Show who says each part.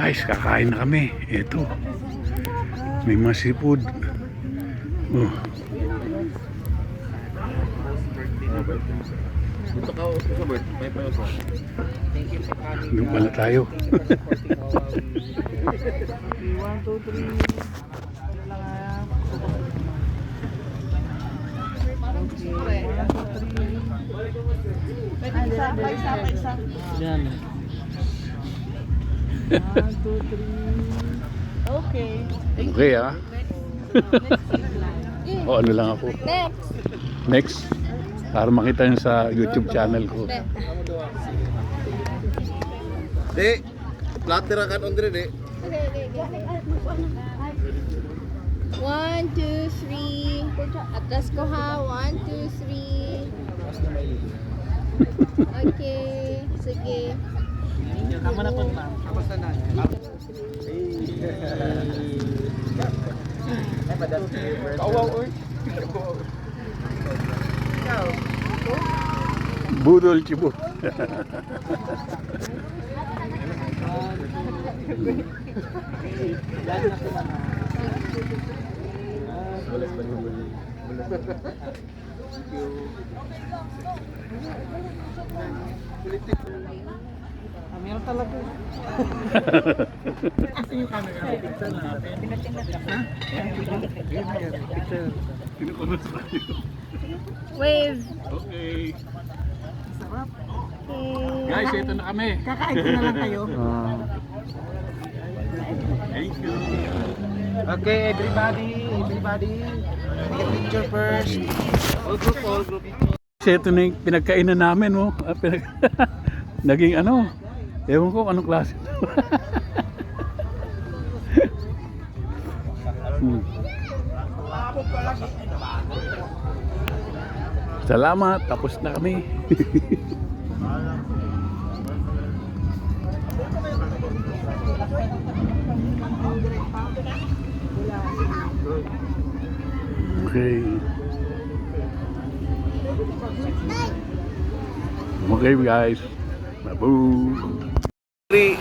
Speaker 1: Guys, kakain na kami. Ito. May mga seafood. Oh.
Speaker 2: Dito ka, Bert. May pa ako. Thank you for coming.
Speaker 1: Doon pala tayo.
Speaker 2: 1, 2, 3. Yan. 1, 2, 3. Okay.
Speaker 1: Okay ah. O ano lang ako. Next. Para makita nyo sa YouTube channel ko.
Speaker 2: Di, platira kan on dire, di.
Speaker 3: One, two, three. Atras ko ha. 1, 2, 3. Okay. Sige.
Speaker 2: Tama na po, ma'am. Tapos na na. Kawaw, oy.
Speaker 1: Budol Cebu.
Speaker 2: Meron talaga. Asa yung camera? Picture natin.
Speaker 3: Wave.
Speaker 1: Okay.
Speaker 2: Sarap.
Speaker 3: Okay.
Speaker 1: Guys, ito na kami.
Speaker 2: Kakain ko na lang kayo.
Speaker 1: Thank you.
Speaker 2: Okay, everybody. Take a picture first. All group.
Speaker 1: Kasi ito na yung pinagkainan namin, oh. Naging ano, ewan ko anong klase. Salamat, tapos na kami. Okay. Okay guys. Babu.
Speaker 2: 3.